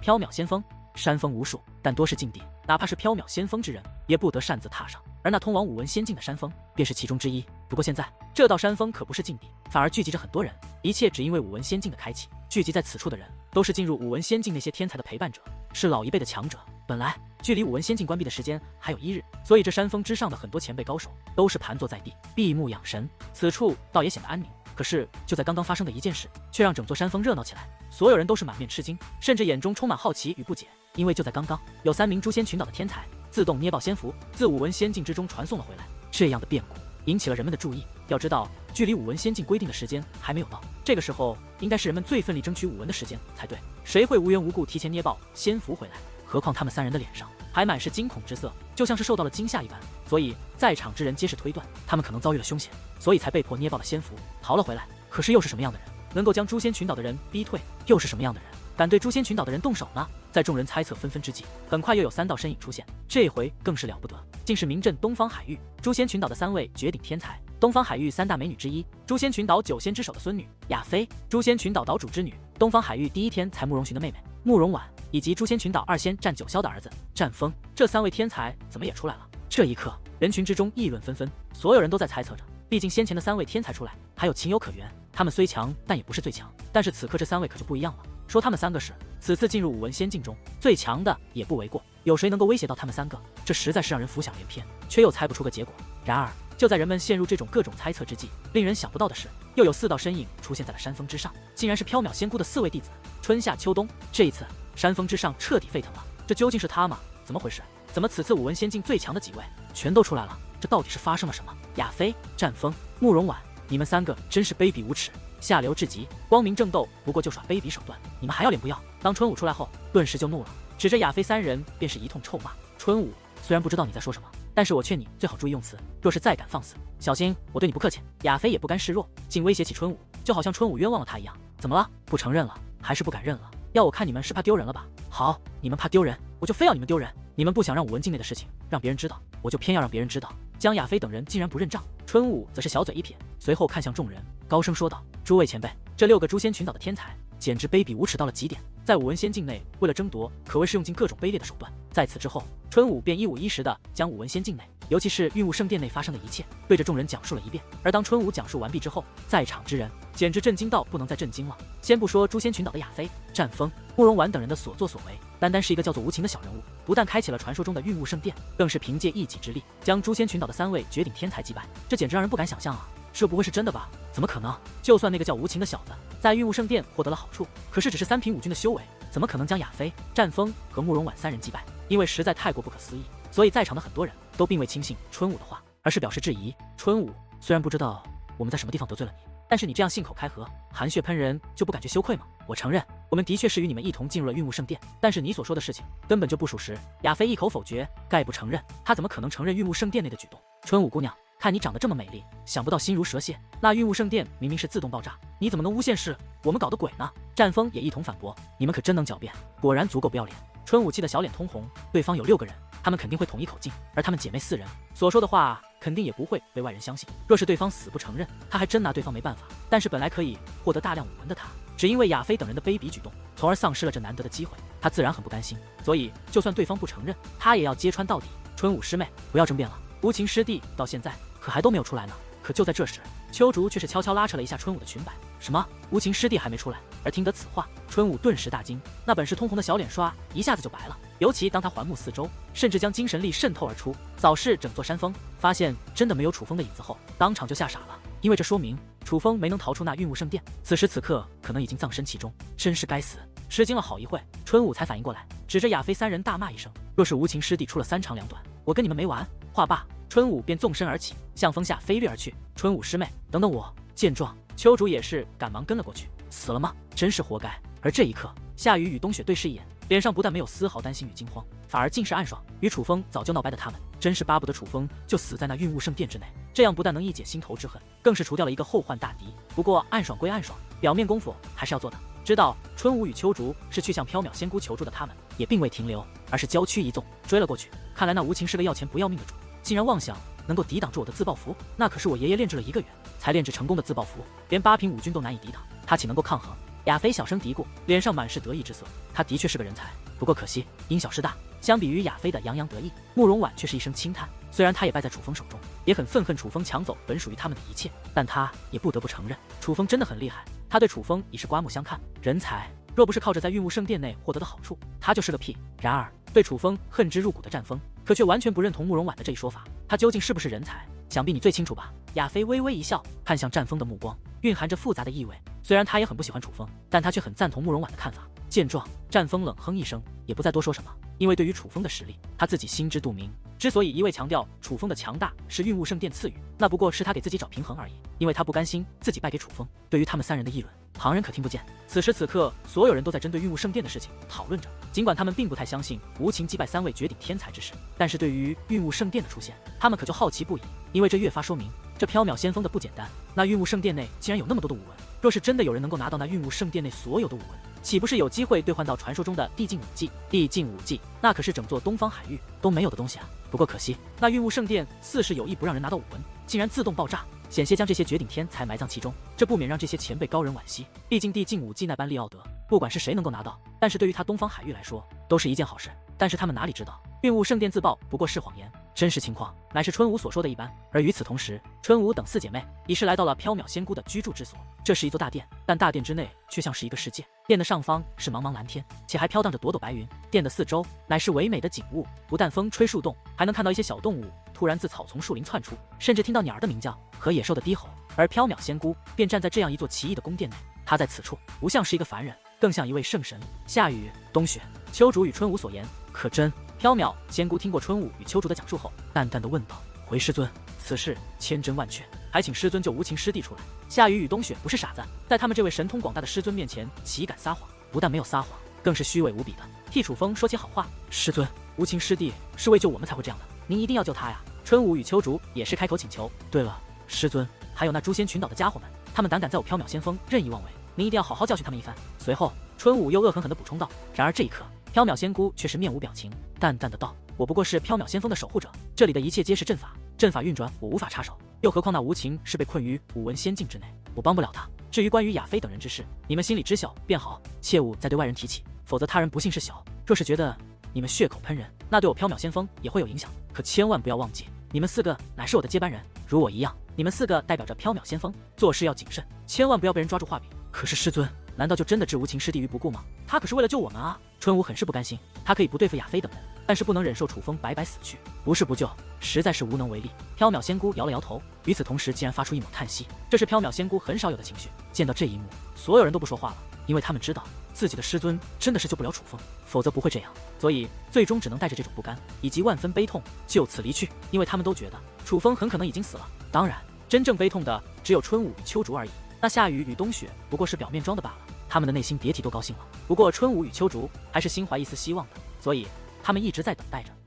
缥缈仙锋，山峰无数，但多是禁地，哪怕是缥缈仙锋之人，也不得擅自踏上。而那通往武文仙境的山峰，便是其中之一。不过现在，这道山峰可不是禁地，反而聚集着很多人，一切只因为武文仙境的开启。聚集在此处的人，都是进入武文仙境那些天才的陪伴者，是老一辈的强者。本来距离武文仙境关闭的时间还有1日，所以这山峰之上的很多前辈高手都是盘坐在地，闭目养神。此处倒也显得安宁。可是就在刚刚发生的一件事，却让整座山峰热闹起来。所有人都是满面吃惊，甚至眼中充满好奇与不解。因为就在刚刚，有3名诛仙群岛的天才自动捏爆仙符，自武文仙境之中传送了回来。这样的变故引起了人们的注意。要知道，距离武文仙境规定的时间还没有到，这个时候应该是人们最奋力争取武文的时间才对。谁会无缘无故提前捏爆仙符回来？何况他们3人的脸上还满是惊恐之色，就像是受到了惊吓一般。所以在场之人皆是推断，他们可能遭遇了凶险，所以才被迫捏爆了仙符，逃了回来。可是又是什么样的人能够将诛仙群岛的人逼退？又是什么样的人敢对诛仙群岛的人动手呢？在众人猜测纷纷之际，很快又有3道身影出现。这回更是了不得，竟是名震东方海域诛仙群岛的3位绝顶天才，东方海域3大美女之一，诛仙群岛9仙之首的孙女亚妃，诛仙群岛岛主之女，东方海域第1天才慕容寻的妹妹慕容婉，以及诛仙群岛2仙战九霄的儿子战风。这3位天才怎么也出来了？这一刻，人群之中议论纷纷，所有人都在猜测着。毕竟先前的3位天才出来，还有情有可原。他们虽强，但也不是最强。但是此刻这3位可就不一样了。说他们3个是此次进入武文仙境中最强的，也不为过。有谁能够威胁到他们3个？这实在是让人浮想联翩，却又猜不出个结果。然而，就在人们陷入这种各种猜测之际，令人想不到的是，又有4道身影出现在了山峰之上，竟然是缥缈仙姑的4位弟子春夏秋冬。这一次，山峰之上彻底沸腾了。这究竟是他吗？怎么回事？怎么此次武文仙境最强的几位全都出来了？这到底是发生了什么？亚妃、战风、慕容婉，你们3个真是卑鄙无耻，下流至极！光明正斗不过就耍卑鄙手段，你们还要脸不要？当春武出来后，顿时就怒了，指着亚妃3人便是一通臭骂。春武，虽然不知道你在说什么，但是我劝你最好注意用词，若是再敢放肆，小心我对你不客气。亚妃也不甘示弱，竟威胁起春武，就好像春武冤枉了他一样。怎么了？不承认了，还是不敢认了？要我看你们是怕丢人了吧？好，你们怕丢人，我就非要你们丢人。你们不想让武文境内的事情让别人知道，我就偏要让别人知道。江亚妃等人竟然不认账，春武则是小嘴一撇，随后看向众人，高声说道：“诸位前辈，这6个诛仙群岛的天才，简直卑鄙无耻到了极点。在武文仙境内，为了争夺，可谓是用尽各种卑劣的手段。在此之后，春武便一五一十的将武文仙境内，尤其是运雾圣殿内发生的一切，对着众人讲述了一遍。而当春武讲述完毕之后，在场之人简直震惊到不能再震惊了。先不说诛仙群岛的亚妃、战风、慕容婉等人的所作所为，单单是一个叫做无情的小人物，不但开启了传说中的运雾圣殿，更是凭借一己之力将诛仙群岛的3位绝顶天才击败，这简直让人不敢想象啊！这不会是真的吧？怎么可能？就算那个叫无情的小子在运雾圣殿获得了好处，可是只是3品武君的修为，怎么可能将亚妃、战风和慕容婉3人击败？因为实在太过不可思议，所以在场的很多人都并未轻信春武的话，而是表示质疑。春武，虽然不知道我们在什么地方得罪了你，但是你这样信口开河、含血喷人，就不感觉羞愧吗？我承认，我们的确是与你们一同进入了运雾圣殿，但是你所说的事情根本就不属实。亚妃一口否决，概不承认，她怎么可能承认运雾圣殿内的举动？春武姑娘，看你长得这么美丽，想不到心如蛇蝎。那运雾圣殿明明是自动爆炸，你怎么能诬陷是我们搞的鬼呢？战风也一同反驳，你们可真能狡辩，果然足够不要脸。春武气得小脸通红，对方有6个人，他们肯定会统一口径，而他们姐妹4人所说的话肯定也不会被外人相信。若是对方死不承认，他还真拿对方没办法。但是本来可以获得大量武文的他，只因为亚妃等人的卑鄙举动，从而丧失了这难得的机会，他自然很不甘心。所以就算对方不承认，他也要揭穿到底。春武师妹，不要争辩了，无情师弟到现在可还都没有出来呢。可就在这时，秋竹却是悄悄拉扯了一下春武的裙摆。什么？无情师弟还没出来？而听得此话，春武顿时大惊，那本是通红的小脸刷一下子就白了。尤其当他环目四周，甚至将精神力渗透而出，扫视整座山峰，发现真的没有楚风的影子后，当场就吓傻了。因为这说明楚风没能逃出那运雾圣殿，此时此刻可能已经葬身其中，真是该死。吃惊了好一会，春武才反应过来，指着亚妃3人大骂一声：“若是无情师弟出了3长2短，我跟你们没完！”话罢，春武便纵身而起，向风下飞掠而去。春武师妹，等等我！见状，秋竹也是赶忙跟了过去。死了吗？真是活该！而这一刻，夏雨与冬雪对视一眼，脸上不但没有丝毫担心与惊慌，反而尽是暗爽。与楚风早就闹掰的他们，真是巴不得楚风就死在那运雾圣殿之内，这样不但能一解心头之恨，更是除掉了一个后患大敌。不过暗爽归暗爽，表面功夫还是要做的。知道春武与秋竹是去向缥缈仙姑求助的他们，也并未停留，而是娇躯一纵，追了过去。看来那无情是个要钱不要命的主，竟然妄想能够抵挡住我的自爆符，那可是我爷爷炼制了1个月才炼制成功的自爆符，连8品武君都难以抵挡，他岂能够抗衡？亚飞小声嘀咕，脸上满是得意之色。他的确是个人才，不过可惜因小失大。相比于亚飞的洋洋得意，慕容婉却是一声轻叹。虽然他也败在楚风手中，也很愤恨楚风抢走本属于他们的一切，但他也不得不承认，楚风真的很厉害。他对楚风已是刮目相看，人才若不是靠着在运雾圣殿内获得的好处，他就是个屁。然而对楚风恨之入骨的战锋，可却完全不认同慕容婉的这一说法。他究竟是不是人才，想必你最清楚吧？亚飞微微一笑，看向战锋的目光蕴含着复杂的意味。虽然他也很不喜欢楚风，但他却很赞同慕容婉的看法。见状，战锋冷哼一声，也不再多说什么，因为对于楚风的实力，他自己心知肚明。之所以一味强调楚风的强大是运雾圣殿赐予，那不过是他给自己找平衡而已，因为他不甘心自己败给楚风。对于他们三人的议论，旁人可听不见。此时此刻，所有人都在针对运雾圣殿的事情讨论着。尽管他们并不太相信无情击败3位绝顶天才之事，但是对于运雾圣殿的出现，他们可就好奇不已，因为这越发说明这缥缈先锋的不简单。那运雾圣殿内竟然有那么多的武文，若是真的有人能够拿到那运雾圣殿内所有的武文，岂不是有机会兑换到传说中的地境武技？地境武技那可是整座东方海域都没有的东西啊！不过可惜，那运雾圣殿似是有意不让人拿到武文，竟然自动爆炸，险些将这些绝顶天才埋葬其中，这不免让这些前辈高人惋惜。毕竟地境武技那般利奥德，不管是谁能够拿到，但是对于他东方海域来说，都是一件好事。但是他们哪里知道，运雾圣殿自爆不过是谎言，真实情况乃是春武所说的一般。而与此同时，春武等4姐妹已是来到了缥缈仙姑的居住之所。这是一座大殿，但大殿之内却像是一个世界。殿的上方是茫茫蓝天，且还飘荡着朵朵白云。殿的四周乃是唯美的景物，不但风吹树动，还能看到一些小动物突然自草丛树林窜出，甚至听到鸟儿的鸣叫和野兽的低吼。而缥缈仙姑便站在这样一座奇异的宫殿内，她在此处不像是一个凡人，更像一位圣神。夏雨、冬雪、秋竹与春武所言可真？缥缈仙姑听过春武与秋竹的讲述后，淡淡的问道：“回师尊，此事千真万确，还请师尊救无情师弟出来。”夏雨与冬雪不是傻子，在他们这位神通广大的师尊面前，岂敢撒谎？不但没有撒谎，更是虚伪无比的替楚风说起好话。师尊，无情师弟是为救我们才会这样的，您一定要救他呀！春武与秋竹也是开口请求。对了，师尊，还有那诛仙群岛的家伙们，他们胆敢在我缥缈先锋任意妄为，您一定要好好教训他们一番。随后，春武又恶狠狠地补充道。然而这一刻，缥缈仙姑却是面无表情，淡淡的道：“我不过是缥缈先锋的守护者，这里的一切皆是阵法，阵法运转我无法插手，又何况那无情是被困于武文仙境之内，我帮不了他。至于关于亚飞等人之事，你们心里知晓便好，切勿再对外人提起，否则他人不幸事小。若是觉得你们血口喷人，那对我缥缈先锋也会有影响。可千万不要忘记，你们4个乃是我的接班人，如我一样，你们4个代表着缥缈先锋，做事要谨慎，千万不要被人抓住画柄。可是师尊，难道就真的置无情师弟于不顾吗？他可是为了救我们啊！”春武很是不甘心，他可以不对付亚飞等人，但是不能忍受楚风白白死去。不是不救，实在是无能为力。缥缈仙姑摇了摇头，与此同时竟然发出一抹叹息，这是缥缈仙姑很少有的情绪。见到这一幕，所有人都不说话了，因为他们知道自己的师尊真的是救不了楚风，否则不会这样，所以最终只能带着这种不甘以及万分悲痛就此离去，因为他们都觉得楚风很可能已经死了。当然，真正悲痛的只有春武与秋竹而已，那夏雨与冬雪不过是表面装的罢了，他们的内心别提多高兴了。不过春武与秋竹还是心怀一丝希望的，所以他们一直在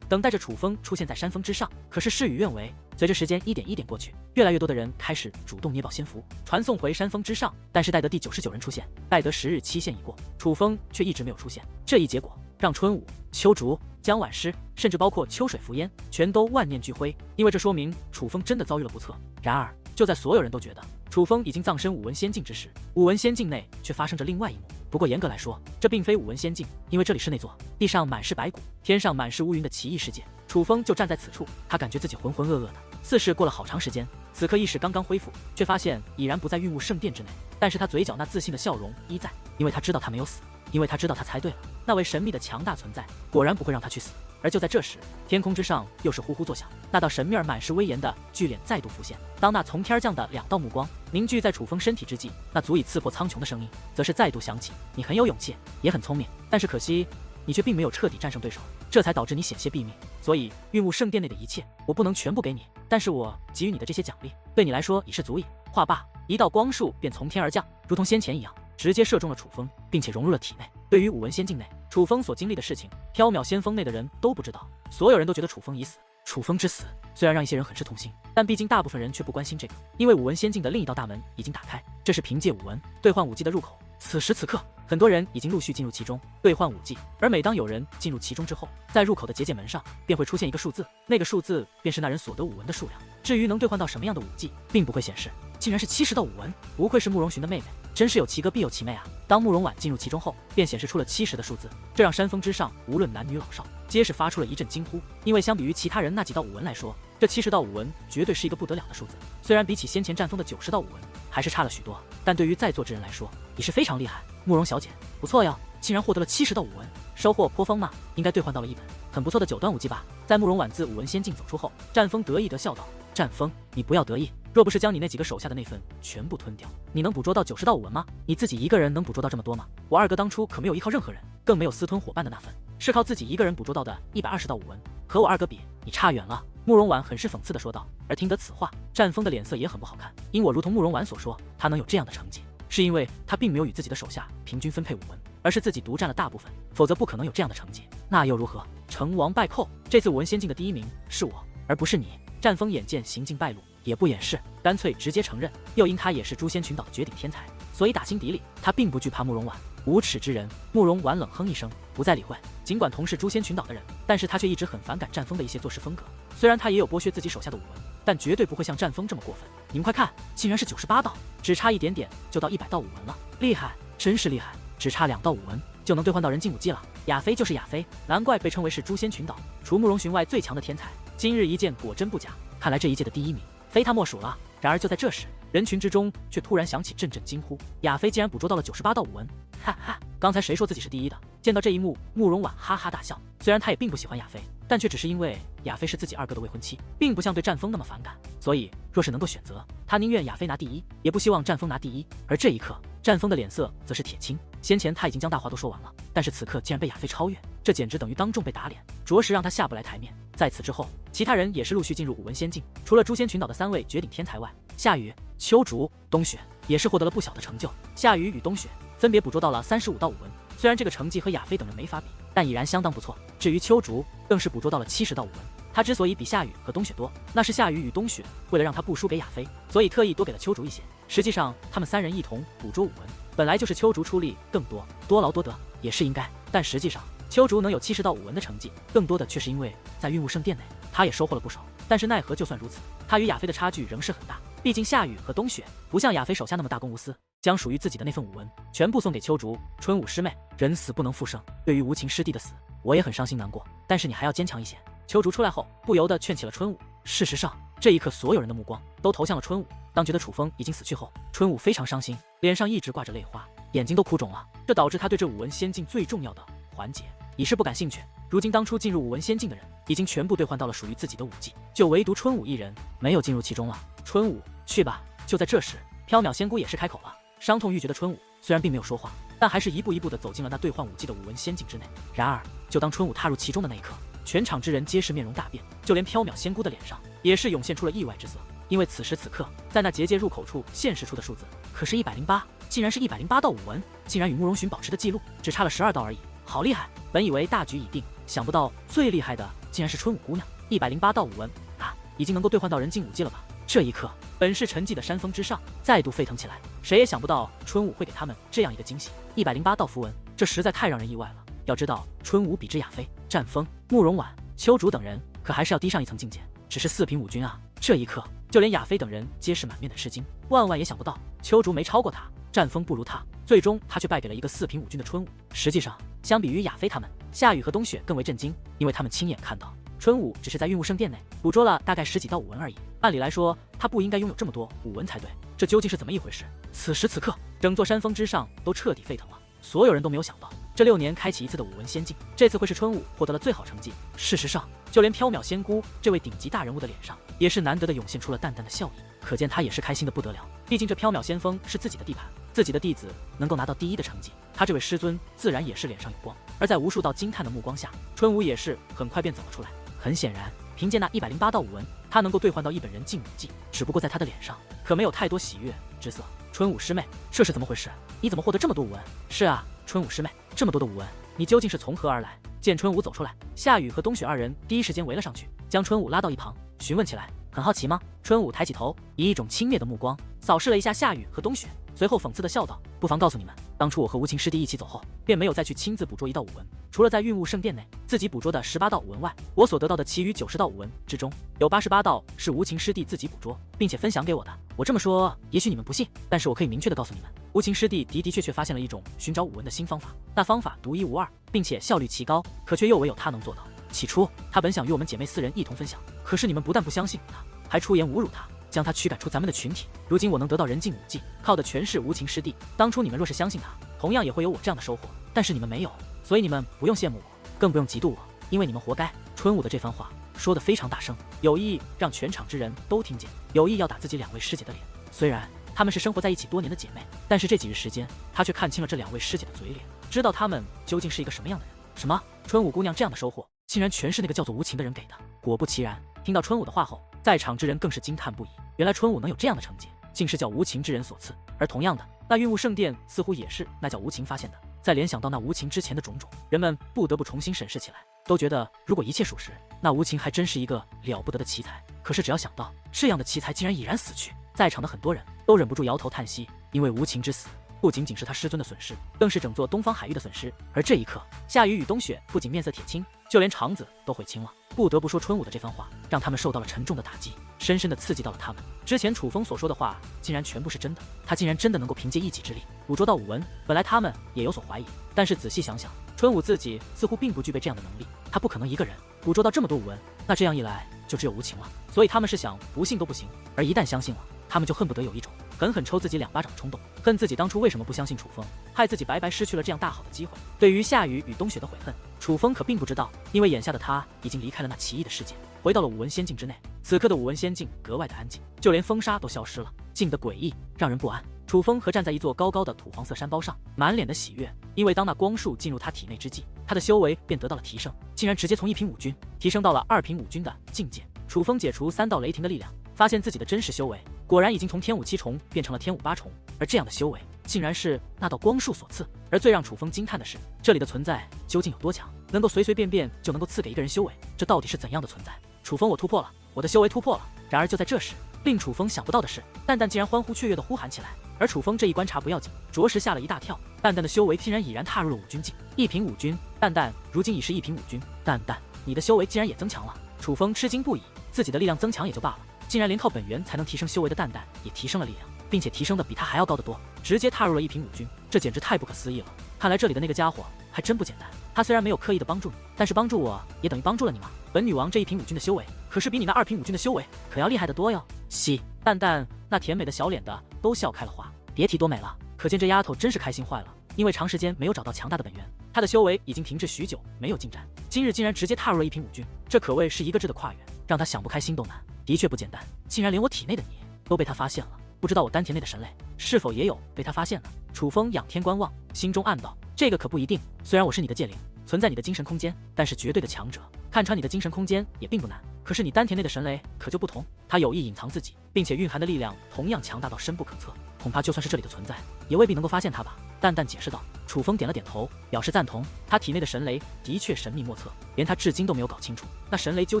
等待着楚风出现在山峰之上。可是事与愿违，随着时间一点一点过去，越来越多的人开始主动捏爆仙符，传送回山峰之上。但是待得第99人出现，待得10日期限已过，楚风却一直没有出现。这一结果让春武、秋竹、江晚师，甚至包括秋水浮烟，全都万念俱灰，因为这说明楚风真的遭遇了不测。然而就在所有人都觉得楚风已经葬身武文仙境之时，武文仙境内却发生着另外一幕。不过严格来说，这并非武文仙境，因为这里是那座地上满是白骨、天上满是乌云的奇异世界。楚风就站在此处，他感觉自己浑浑噩噩的，似是过了好长时间。此刻意识刚刚恢复，却发现已然不在运雾圣殿之内，但是他嘴角那自信的笑容依在，因为他知道他没有死，因为他知道他猜对了，那位神秘的强大存在果然不会让他去死。而就在这时，天空之上又是呼呼作响，那道神秘而满是威严的巨脸再度浮现。当那从天降的2道目光凝聚在楚风身体之际，那足以刺破苍穹的声音则是再度响起：“你很有勇气，也很聪明，但是可惜你却并没有彻底战胜对手，这才导致你险些毙命。所以运雾圣殿内的一切我不能全部给你，但是我给予你的这些奖励对你来说已是足矣。”话罢，一道光束便从天而降，如同先前一样，直接射中了楚风，并且融入了体内。对于武文仙境内楚风所经历的事情，缥缈仙锋内的人都不知道，所有人都觉得楚风已死。楚风之死虽然让一些人很是痛心，但毕竟大部分人却不关心这个，因为武文仙境的另一道大门已经打开，这是凭借武文兑换武技的入口。此时此刻，很多人已经陆续进入其中兑换武技，而每当有人进入其中之后，在入口的结界门上便会出现一个数字，那个数字便是那人所得武文的数量。至于能兑换到什么样的武技，并不会显示。竟然是70道武文，不愧是慕容寻的妹妹，真是有其哥必有其妹啊！当慕容婉进入其中后，便显示出了70的数字，这让山峰之上无论男女老少，皆是发出了一阵惊呼。因为相比于其他人那几道武文来说，这70道武文绝对是一个不得了的数字。虽然比起先前战锋的90道武文还是差了许多，但对于在座之人来说，已是非常厉害。慕容小姐，不错哟，竟然获得了70道武文，收获颇丰嘛，应该兑换到了一本很不错的9段武技吧？在慕容婉自武文仙境走出后，战锋得意地笑道：“战锋，你不要得意。若不是将你那几个手下的那份全部吞掉，你能捕捉到90道武文吗？你自己一个人能捕捉到这么多吗？我二哥当初可没有依靠任何人，更没有私吞伙伴的那份，是靠自己一个人捕捉到的120道武文，和我二哥比，你差远了。”慕容婉很是讽刺地说道。而听得此话，战锋的脸色也很不好看，因我如同慕容婉所说，他能有这样的成绩，是因为他并没有与自己的手下平均分配武文，而是自己独占了大部分，否则不可能有这样的成绩。那又如何？成王败寇，这次武文仙境的第1名是我，而不是你。战锋眼见行径败露，也不掩饰，干脆直接承认。又因他也是诛仙群岛的绝顶天才，所以打心底里他并不惧怕慕容婉。无耻之人！慕容婉冷哼一声，不再理会。尽管同是诛仙群岛的人，但是他却一直很反感战锋的一些做事风格。虽然他也有剥削自己手下的武文，但绝对不会像战锋这么过分。你们快看，竟然是98道，只差一点点就到100道武文了，厉害，真是厉害！只差2道武文就能兑换到人境武技了。亚飞就是亚飞，难怪被称为是诛仙群岛除慕容寻外最强的天才。今日一见，果真不假，看来这一届的第1名非他莫属了。然而就在这时，人群之中却突然响起阵阵惊呼，亚飞竟然捕捉到了98道武文！哈哈，刚才谁说自己是第一的？见到这一幕，慕容婉哈哈大笑。虽然他也并不喜欢亚飞，但却只是因为亚飞是自己二哥的未婚妻，并不像对战锋那么反感，所以若是能够选择，他宁愿亚飞拿第1，也不希望战锋拿第1。而这一刻，战锋的脸色则是铁青。先前他已经将大话都说完了，但是此刻竟然被亚飞超越，这简直等于当众被打脸，着实让他下不来台面。在此之后，其他人也是陆续进入武文仙境，除了诛仙群岛的3位绝顶天才外，夏雨、秋竹、冬雪也是获得了不小的成就。夏雨与冬雪分别捕捉到了35道武文，虽然这个成绩和亚飞等人没法比，但已然相当不错。至于秋竹，更是捕捉到了70道武文。他之所以比夏雨和冬雪多，那是夏雨与冬雪为了让他不输给亚飞，所以特意多给了秋竹一些。实际上，他们3人一同捕捉武文，本来就是秋竹出力更多，多劳多得也是应该。但实际上，秋竹能有70道武文的成绩，更多的却是因为在运雾圣殿内，他也收获了不少。但是奈何就算如此，他与亚飞的差距仍是很大。毕竟夏雨和冬雪不像亚飞手下那么大公无私，将属于自己的那份武文全部送给秋竹。春武师妹，人死不能复生，对于无情师弟的死，我也很伤心难过，但是你还要坚强一些。秋竹出来后，不由得劝起了春武。事实上，这一刻所有人的目光都投向了春武。当觉得楚风已经死去后，春武非常伤心，脸上一直挂着泪花，眼睛都哭肿了。这导致他对这武文仙境最重要的环节已是不感兴趣。如今当初进入武文仙境的人已经全部兑换到了属于自己的武技，就唯独春武一人没有进入其中了。春武，去吧。就在这时，缥缈仙姑也是开口了。伤痛欲绝的春武虽然并没有说话，但还是一步一步地走进了那兑换武技的武文仙境之内。然而，就当春武踏入其中的那一刻，全场之人皆是面容大变，就连缥缈仙姑的脸上也是涌现出了意外之色。因为此时此刻，在那结界入口处现实出的数字可是108，竟然是108道武文，竟然与慕容寻保持的记录只差了12道而已，好厉害！本以为大局已定，想不到最厉害的竟然是春武姑娘。108道武文啊，已经能够兑换到人境武技了吧？这一刻，本是沉寂的山峰之上再度沸腾起来，谁也想不到春武会给他们这样一个惊喜。108道符文，这实在太让人意外了。要知道，春武比之亚飞、战锋、慕容婉、秋竹等人，可还是要低上一层境界，只是4品武军啊！这一刻，就连亚飞等人皆是满面的吃惊，万万也想不到，秋竹没超过他，战锋不如他，最终他却败给了一个4品武军的春武。实际上，相比于亚飞他们，夏雨和冬雪更为震惊，因为他们亲眼看到春武只是在运雾圣殿内捕捉了大概10几道武文而已，按理来说他不应该拥有这么多武文才对，这究竟是怎么一回事？此时此刻，整座山峰之上都彻底沸腾了，所有人都没有想到，这6年开启一次的武文仙境，这次会是春武获得了最好成绩。事实上，就连缥缈仙姑这位顶级大人物的脸上，也是难得的涌现出了淡淡的笑意，可见他也是开心的不得了。毕竟这缥缈仙峰是自己的地盘，自己的弟子能够拿到第1的成绩，他这位师尊自然也是脸上有光。而在无数道惊叹的目光下，春武也是很快便走了出来。很显然，凭借那108道武文，他能够兑换到一本人境武技，只不过在他的脸上可没有太多喜悦之色。春武师妹，这是怎么回事？你怎么获得这么多武文？是啊，春武师妹，这么多的武文，你究竟是从何而来？见春武走出来，夏雨和冬雪2人第一时间围了上去，将春武拉到一旁，询问起来。很好奇吗？春武抬起头，以一种轻蔑的目光扫视了一下夏雨和冬雪，随后讽刺的笑道：“不妨告诉你们，当初我和无情师弟一起走后，便没有再去亲自捕捉一道武文。除了在运物圣殿内自己捕捉的18道武文外，我所得到的其余90道武文之中，有88道是无情师弟自己捕捉，并且分享给我的。我这么说，也许你们不信，但是我可以明确的告诉你们，无情师弟的确发现了一种寻找武文的新方法，那方法独一无二，并且效率奇高，可却又唯有他能做到。起初，他本想与我们姐妹4人一同分享，可是你们不但不相信他，还出言侮辱他，将他驱赶出咱们的群体。如今我能得到人尽武技，靠的全是无情师弟。当初你们若是相信他，同样也会有我这样的收获，但是你们没有，所以你们不用羡慕我，更不用嫉妒我，因为你们活该。春武的这番话说得非常大声，有意让全场之人都听见，有意要打自己2位师姐的脸。虽然她们是生活在一起多年的姐妹，但是这几日时间，她却看清了这2位师姐的嘴脸，知道她们究竟是一个什么样的人。什么？春武姑娘这样的收获，竟然全是那个叫做无情的人给的。果不其然，听到春武的话后，在场之人更是惊叹不已。原来春武能有这样的成绩，竟是叫无情之人所赐。而同样的，那运物圣殿似乎也是那叫无情发现的。再联想到那无情之前的种种，人们不得不重新审视起来，都觉得如果一切属实，那无情还真是一个了不得的奇才。可是只要想到这样的奇才竟然已然死去，在场的很多人都忍不住摇头叹息，因为无情之死不仅仅是他师尊的损失，更是整座东方海域的损失。而这一刻，夏雨与冬雪不仅面色铁青，就连肠子都悔青了。不得不说，春武的这番话让他们受到了沉重的打击，深深的刺激到了他们。之前楚风所说的话竟然全部是真的，他竟然真的能够凭借一己之力捕捉到武文。本来他们也有所怀疑，但是仔细想想，春武自己似乎并不具备这样的能力，他不可能一个人捕捉到这么多武文，那这样一来就只有无情了。所以他们是想不信都不行，而一旦相信了，他们就恨不得有一种狠狠抽自己2巴掌的冲动，恨自己当初为什么不相信楚风，害自己白白失去了这样大好的机会。对于夏雨与冬雪的悔恨，楚风可并不知道，因为眼下的他已经离开了那奇异的世界，回到了武文仙境之内。此刻的武文仙境格外的安静，就连风沙都消失了，静得诡异，让人不安。楚风和站在一座高高的土黄色山包上，满脸的喜悦，因为当那光束进入他体内之际，他的修为便得到了提升，竟然直接从1品武军提升到了2品武军的境界。楚风解除3道雷霆的力量，发现自己的真实修为果然已经从天武7重变成了天武8重，而这样的修为竟然是那道光束所赐。而最让楚风惊叹的是，这里的存在究竟有多强，能够随随便便就能够赐给一个人修为，这到底是怎样的存在？楚风，我突破了，我的修为突破了。然而就在这时，令楚风想不到的是，蛋蛋竟然欢呼雀跃地呼喊起来。而楚风这一观察不要紧，着实吓了一大跳。蛋蛋的修为竟然已然踏入了武军境，1品武军。蛋蛋如今已是1品武军，蛋蛋，你的修为竟然也增强了。楚风吃惊不已，自己的力量增强也就罢了，竟然连靠本源才能提升修为的蛋蛋也提升了力量，并且提升的比他还要高得多，直接踏入了1品武军，这简直太不可思议了。看来这里的那个家伙还真不简单，他虽然没有刻意的帮助你，但是帮助我也等于帮助了你嘛。本女王这1品武军的修为可是比你那2品武军的修为可要厉害得多哟。嘻，蛋蛋那甜美的小脸的都笑开了花，别提多美了，可见这丫头真是开心坏了。因为长时间没有找到强大的本源，她的修为已经停滞许久，没有进展，今日竟然直接踏入了1品武军，这可谓是一个质的跨越，让她想不开心都难。的确不简单，竟然连我体内的你都被她发现了，不知道我丹田内的神雷是否也有被她发现呢？楚风仰天观望，心中暗道，这个可不一定，虽然我是你的界灵，存在你的精神空间，但是绝对的强者，看穿你的精神空间也并不难。可是你丹田内的神雷可就不同，他有意隐藏自己，并且蕴含的力量同样强大到深不可测，恐怕就算是这里的存在，也未必能够发现他吧。淡淡解释道。楚风点了点头，表示赞同。他体内的神雷的确神秘莫测，连他至今都没有搞清楚那神雷究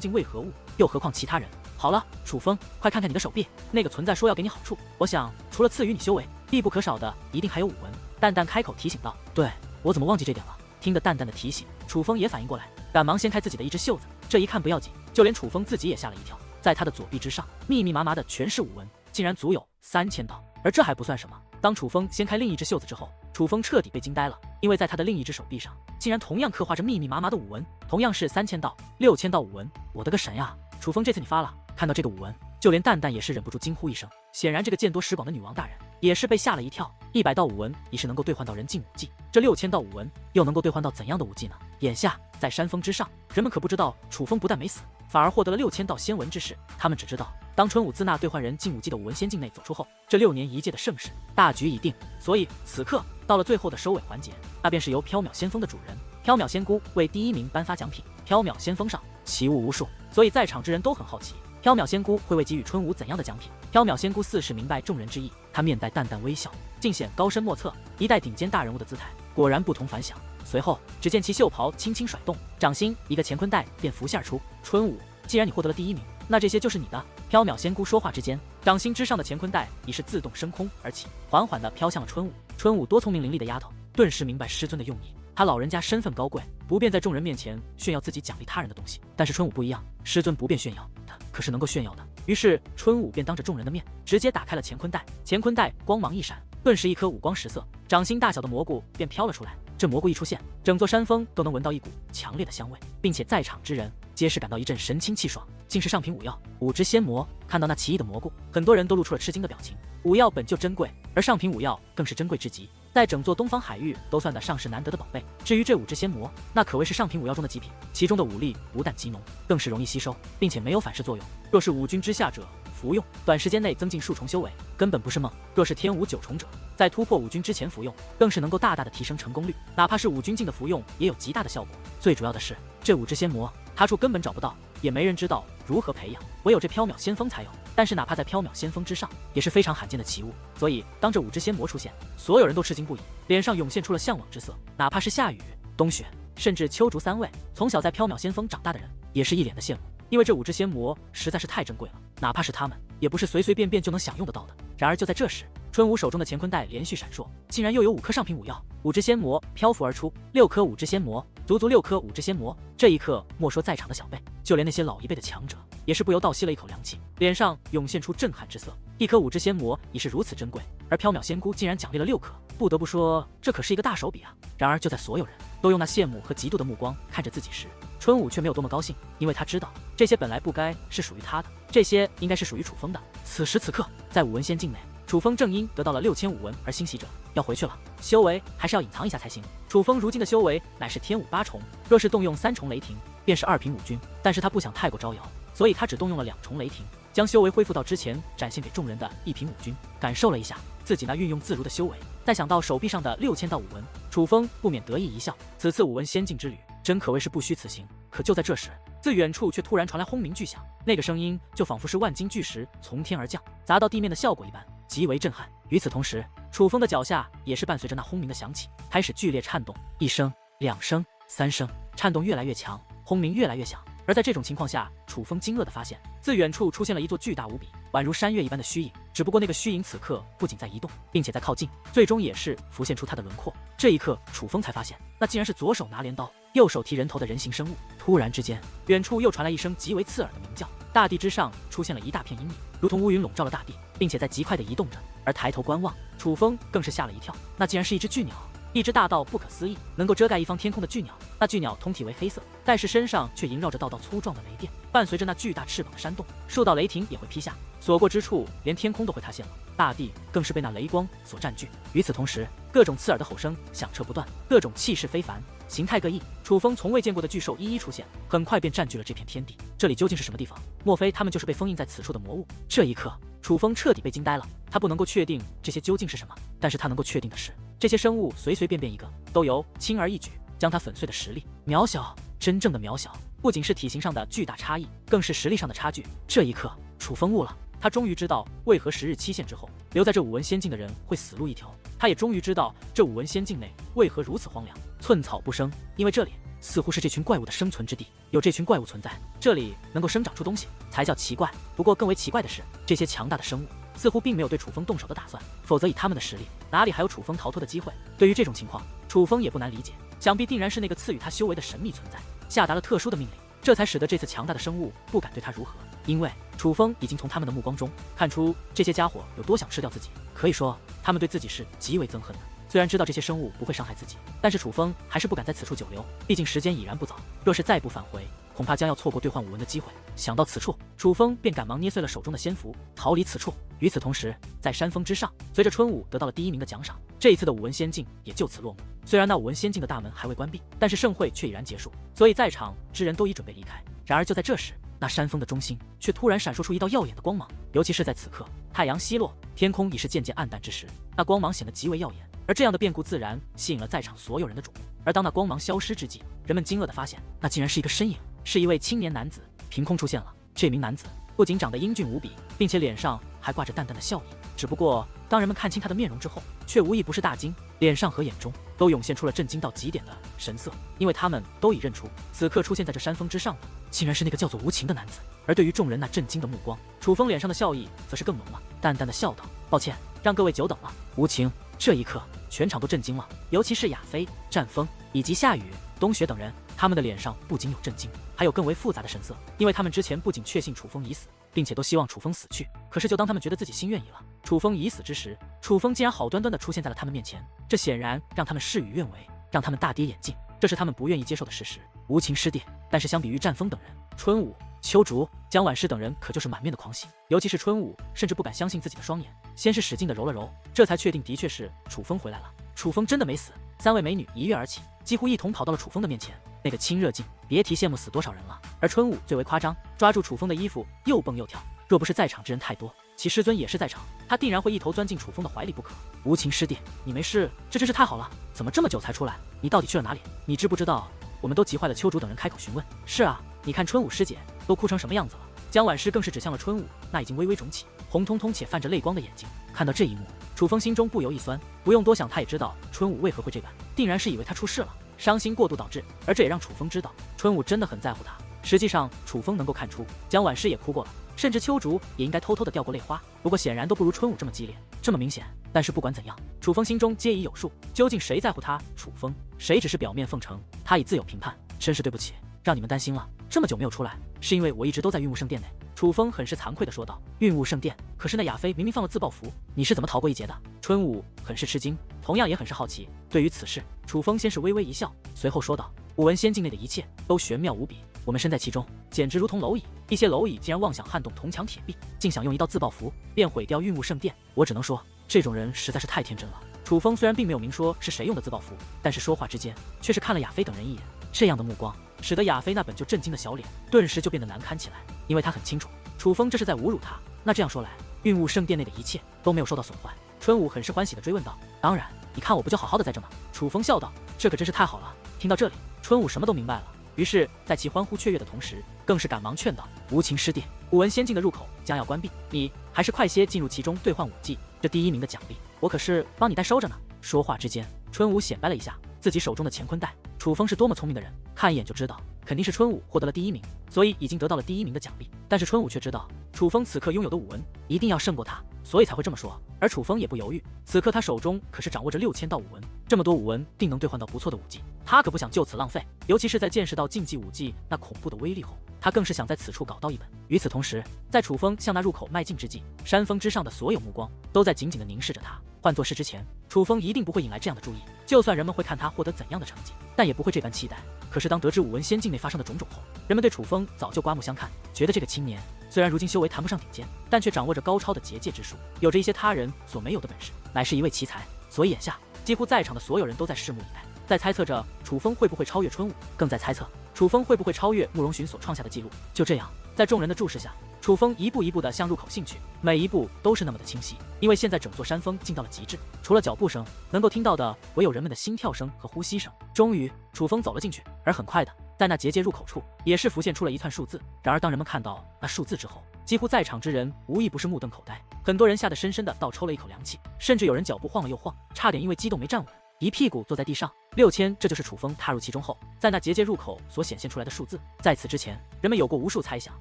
竟为何物，又何况其他人。好了，楚风，快看看你的手臂，那个存在说要给你好处，我想除了赐予你修为，必不可少的一定还有武文。淡淡开口提醒道。对，我怎么忘记这点了？听得淡淡的提醒，楚风也反应过来，赶忙掀开自己的一只袖子，这一看不要紧，就连楚风自己也吓了一跳，在他的左臂之上，密密麻麻的全是武文，竟然足有3000道。而这还不算什么，当楚风掀开另一只袖子之后，楚风彻底被惊呆了，因为在他的另一只手臂上，竟然同样刻画着密密麻麻的武文，同样是3000道、6000道武文。我的个神呀！楚风，这次你发了！看到这个武文，就连淡淡也是忍不住惊呼一声。显然，这个见多识广的女王大人也是被吓了一跳。100道武文已是能够兑换到人境武技，这6000道武文又能够兑换到怎样的武技呢？眼下在山峰之上，人们可不知道楚风不但没死，反而获得了6000道仙文之事。他们只知道，当春武自那兑换人境武技的武文仙境内走出后，这6年1届的盛世大局已定。所以此刻到了最后的收尾环节，那便是由缥缈仙峰的主人缥缈仙姑为第1名颁发奖品。缥缈仙峰上奇物无数，所以在场之人都很好奇，缥缈仙姑会为给予春武怎样的奖品？缥缈仙姑似是明白众人之意，她面带淡淡微笑，尽显高深莫测，一代顶尖大人物的姿态，果然不同凡响。随后，只见其袖袍轻轻甩动，掌心一个乾坤袋便浮现而出。春武，既然你获得了第1名，那这些就是你的。缥缈仙姑说话之间，掌心之上的乾坤袋已是自动升空而起，缓缓地飘向了春武。春武多聪明伶俐的丫头，顿时明白师尊的用意。他老人家身份高贵，不便在众人面前炫耀自己奖励他人的东西。但是春武不一样，师尊不便炫耀，他可是能够炫耀的。于是春武便当着众人的面，直接打开了乾坤袋。乾坤袋光芒一闪，顿时一颗五光十色、掌心大小的蘑菇便飘了出来。这蘑菇一出现，整座山峰都能闻到一股强烈的香味，并且在场之人皆是感到一阵神清气爽。竟是上品五药五只仙魔。看到那奇异的蘑菇，很多人都露出了吃惊的表情。五药本就珍贵，而上品五药更是珍贵至极，在整座东方海域都算得上是难得的宝贝。至于这五只仙魔，那可谓是上品五药中的极品，其中的武力不但极浓，更是容易吸收，并且没有反噬作用。若是五军之下者服用，短时间内增进数重修为，根本不是梦。若是天武九重者，在突破五军之前服用，更是能够大大的提升成功率。哪怕是五军境的服用，也有极大的效果。最主要的是，这五只仙魔，他处根本找不到，也没人知道如何培养，唯有这缥缈仙峰才有。但是哪怕在缥缈仙峰之上，也是非常罕见的奇物。所以当这五只仙魔出现，所有人都吃惊不已，脸上涌现出了向往之色。哪怕是夏雨、冬雪，甚至秋竹三位从小在缥缈仙峰长大的人，也是一脸的羡慕，因为这五只仙魔实在是太珍贵了，哪怕是他们，也不是随随便便就能享用得到的。然而就在这时，春武手中的乾坤袋连续闪烁，竟然又有5颗上品五药，五只仙魔漂浮而出，6颗五只仙魔，足足6颗五只仙魔。这一刻，莫说在场的小辈，就连那些老一辈的强者，也是不由倒吸了一口凉气，脸上涌现出震撼之色。一颗五只仙魔已是如此珍贵，而缥缈仙菇竟然奖励了6颗，不得不说，这可是一个大手笔啊！然而就在所有人都用那羡慕和嫉妒的目光看着自己时，春武却没有多么高兴，因为他知道这些本来不该是属于他的，这些应该是属于楚风的。此时此刻，在武文仙境内，楚风正因得到了6000武文而欣喜着，要回去了，修为还是要隐藏一下才行。楚风如今的修为乃是天武8重，若是动用3重雷霆，便是2品武军。但是他不想太过招摇，所以他只动用了2重雷霆，将修为恢复到之前展现给众人的1品武军，感受了一下自己那运用自如的修为。再想到手臂上的6000道武文，楚风不免得意一笑。此次武文仙境之旅，真可谓是不虚此行。可就在这时，自远处却突然传来轰鸣巨响，那个声音就仿佛是万斤巨石从天而降，砸到地面的效果一般，极为震撼。与此同时，楚风的脚下也是伴随着那轰鸣的响起，开始剧烈颤动，1声、2声、3声，颤动越来越强，轰鸣越来越响。而在这种情况下，楚风惊愕地发现，自远处出现了一座巨大无比、宛如山岳一般的虚影。只不过那个虚影此刻不仅在移动，并且在靠近，最终也是浮现出它的轮廓。这一刻，楚风才发现，那竟然是左手拿镰刀，右手提人头的人形生物。突然之间，远处又传来一声极为刺耳的鸣叫，大地之上出现了一大片阴影，如同乌云笼罩了大地，并且在极快地移动着。而抬头观望，楚风更是吓了一跳，那竟然是一只巨鸟。一只大到不可思议，能够遮盖一方天空的巨鸟。那巨鸟通体为黑色，但是身上却萦绕着道道粗壮的雷电，伴随着那巨大翅膀的扇动，数道雷霆也会劈下，所过之处连天空都会塌陷了，大地更是被那雷光所占据。与此同时，各种刺耳的吼声响彻不断，各种气势非凡，形态各异，楚风从未见过的巨兽一一出现，很快便占据了这片天地。这里究竟是什么地方？莫非他们就是被封印在此处的魔物？这一刻，楚风彻底被惊呆了。他不能够确定这些究竟是什么，但是他能够确定的是，这些生物随随便便一个，都有轻而易举将它粉碎的实力。渺小，真正的渺小，不仅是体型上的巨大差异，更是实力上的差距。这一刻，楚风悟了，他终于知道为何10日期限之后，留在这武文仙境的人会死路一条。他也终于知道这武文仙境内为何如此荒凉，寸草不生，因为这里似乎是这群怪物的生存之地。有这群怪物存在，这里能够生长出东西，才叫奇怪。不过更为奇怪的是，这些强大的生物似乎并没有对楚风动手的打算，否则以他们的实力，哪里还有楚风逃脱的机会？对于这种情况，楚风也不难理解，想必定然是那个赐予他修为的神秘存在下达了特殊的命令，这才使得这次强大的生物不敢对他如何。因为楚风已经从他们的目光中看出这些家伙有多想吃掉自己，可以说他们对自己是极为憎恨的。虽然知道这些生物不会伤害自己，但是楚风还是不敢在此处久留，毕竟时间已然不早，若是再不返回，恐怕将要错过兑换武文的机会。想到此处，楚风便赶忙捏碎了手中的仙符，逃离此处。与此同时，在山峰之上，随着春武得到了第1名的奖赏，这一次的武文仙境也就此落幕。虽然那武文仙境的大门还未关闭，但是盛会却已然结束，所以在场之人都已准备离开。然而就在这时，那山峰的中心却突然闪烁出一道耀眼的光芒，尤其是在此刻，太阳西落，天空已是渐渐暗淡之时，那光芒显得极为耀眼。而这样的变故自然吸引了在场所有人的瞩目。而当那光芒消失之际，人们惊愕地发现，那竟然是一个身影，是一位青年男子凭空出现了。这名男子不仅长得英俊无比，并且脸上还挂着淡淡的笑意。只不过当人们看清他的面容之后，却无一不是大惊，脸上和眼中都涌现出了震惊到极点的神色，因为他们都已认出，此刻出现在这山峰之上的，竟然是那个叫做无情的男子。而对于众人那震惊的目光，楚风脸上的笑意则是更浓了，淡淡的笑道：“抱歉，让各位久等了。”无情。这一刻，全场都震惊了，尤其是亚飞、战风以及夏雨、冬雪等人，他们的脸上不仅有震惊，还有更为复杂的神色，因为他们之前不仅确信楚风已死，并且都希望楚风死去。可是就当他们觉得自己心愿已了，楚风已死之时，楚风竟然好端端的出现在了他们面前，这显然让他们事与愿违，让他们大跌眼镜。这是他们不愿意接受的事实。无情师弟，但是相比于战风等人，春武、秋竹、江婉诗等人可就是满面的狂喜，尤其是春武，甚至不敢相信自己的双眼，先是使劲的揉了揉，这才确定的确是楚风回来了。楚风真的没死。3位美女一跃而起，几乎一同跑到了楚风的面前，那个亲热劲，别提羡慕死多少人了。而春武最为夸张，抓住楚风的衣服又蹦又跳，若不是在场之人太多，其师尊也是在场，他定然会一头钻进楚风的怀里不可。无情师弟，你没事，这真是太好了，怎么这么久才出来？你到底去了哪里？你知不知道？我们都急坏了。秋竹等人开口询问。是啊，你看春武师姐都哭成什么样子了。江婉诗更是指向了春武那已经微微肿起、红彤彤且泛着泪光的眼睛。看到这一幕，楚风心中不由一酸，不用多想，他也知道春武为何会这般，定然是以为他出事了，伤心过度导致。而这也让楚风知道，春武真的很在乎他。实际上，楚风能够看出，江婉诗也哭过了，甚至秋竹也应该偷偷的掉过泪花，不过显然都不如春武这么激烈，这么明显。但是不管怎样，楚风心中皆已有数，究竟谁在乎他？楚风，谁只是表面奉承？他已自有评判。真是对不起，让你们担心了。这么久没有出来，是因为我一直都在运雾圣殿内。楚风很是惭愧的说道。运雾圣殿？可是那亚飞明明放了自爆符，你是怎么逃过一劫的？春武很是吃惊，同样也很是好奇。对于此事，楚风先是微微一笑，随后说道：武文仙境内的一切都玄妙无比，我们身在其中，简直如同蝼蚁。一些蝼蚁竟然妄想撼动铜墙铁壁，竟想用一道自爆符便毁掉运雾圣殿。我只能说，这种人实在是太天真了。楚风虽然并没有明说是谁用的自爆符，但是说话之间却是看了亚飞等人一眼，这样的目光使得亚飞那本就震惊的小脸顿时就变得难堪起来，因为他很清楚楚风这是在侮辱他。那这样说来，运雾圣殿内的一切都没有受到损坏。春武很是欢喜的追问道：当然，你看我不就好好的在这吗？楚风笑道：这可真是太好了。听到这里，春武什么都明白了，于是在其欢呼雀跃的同时，更是赶忙劝道：无情师弟，武文仙境的入口将要关闭，你还是快些进入其中兑换武技，这第1名的奖励我可是帮你代收着呢。说话之间，春武显摆了一下自己手中的乾坤袋。楚风是多么聪明的人，看一眼就知道肯定是春武获得了第1名，所以已经得到了第1名的奖励。但是春武却知道楚风此刻拥有的武文一定要胜过他，所以才会这么说。而楚风也不犹豫，此刻他手中可是掌握着6000道武文，这么多武文定能兑换到不错的武技，他可不想就此浪费。尤其是在见识到竞技武技那恐怖的威力后，他更是想在此处搞到一本。与此同时，在楚风向那入口迈进之际，山峰之上的所有目光都在紧紧地凝视着他。换作是之前，楚风一定不会引来这样的注意，就算人们会看他获得怎样的成绩，但也不会这般期待。可是当得知武文仙境内发生的种种后，人们对楚风早就刮目相看，觉得这个青年虽然如今修为谈不上顶尖，但却掌握着高超的结界之术，有着一些他人所没有的本事，乃是一位奇才。所以眼下几乎在场的所有人都在拭目以待，在猜测着楚风会不会超越春武，更在猜测楚风会不会超越慕容寻所创下的记录。就这样，在众人的注视下，楚风一步一步地向入口进去，每一步都是那么的清晰，因为现在整座山峰进到了极致，除了脚步声，能够听到的唯有人们的心跳声和呼吸声。终于，楚风走了进去，而很快的，在那结界入口处，也是浮现出了一串数字。然而，当人们看到那数字之后，几乎在场之人无一不是目瞪口呆，很多人吓得深深的倒抽了一口凉气，甚至有人脚步晃了又晃，差点因为激动没站稳，一屁股坐在地上。6000，这就是楚风踏入其中后，在那结界入口所显现出来的数字。在此之前，人们有过无数猜想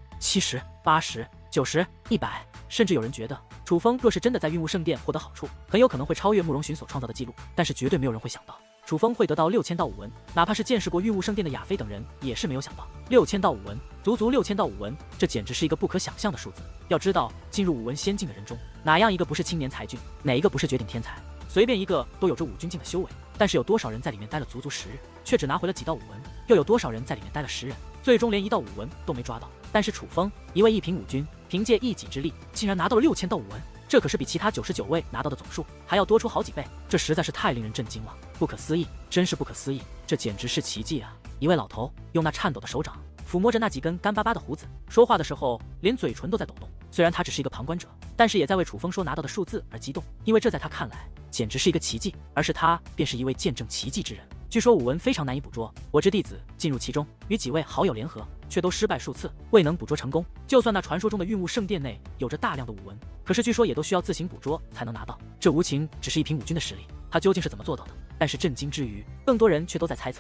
，70、80、90、100，甚至有人觉得楚风若是真的在运雾圣殿获得好处，很有可能会超越慕容寻所创造的记录。但是绝对没有人会想到，楚风会得到6000道武文，哪怕是见识过运雾圣殿的亚飞等人，也是没有想到6000道武文，足足6000道武文，这简直是一个不可想象的数字。要知道，进入武文仙境的人中，哪样一个不是青年才俊，哪一个不是绝顶天才？随便一个都有着武君境的修为，但是有多少人在里面待了足足10日，却只拿回了几道武文？又有多少人在里面待了10人，最终连1道武文都没抓到？但是楚风，一位一品武君，凭借一己之力，竟然拿到了6000道武文，这可是比其他99位拿到的总数还要多出好几倍，这实在是太令人震惊了，不可思议，真是不可思议，这简直是奇迹啊！一位老头用那颤抖的手掌抚摸着那几根干巴巴的胡子，说话的时候连嘴唇都在抖动。虽然他只是一个旁观者，但是也在为楚风说拿到的数字而激动，因为这在他看来简直是一个奇迹，而是他便是一位见证奇迹之人。据说武文非常难以捕捉，我之弟子进入其中，与几位好友联合，却都失败数次，未能捕捉成功。就算那传说中的运物圣殿内有着大量的武文，可是据说也都需要自行捕捉才能拿到。这无情只是一凭武君的实力，他究竟是怎么做到的？但是震惊之余，更多人却都在猜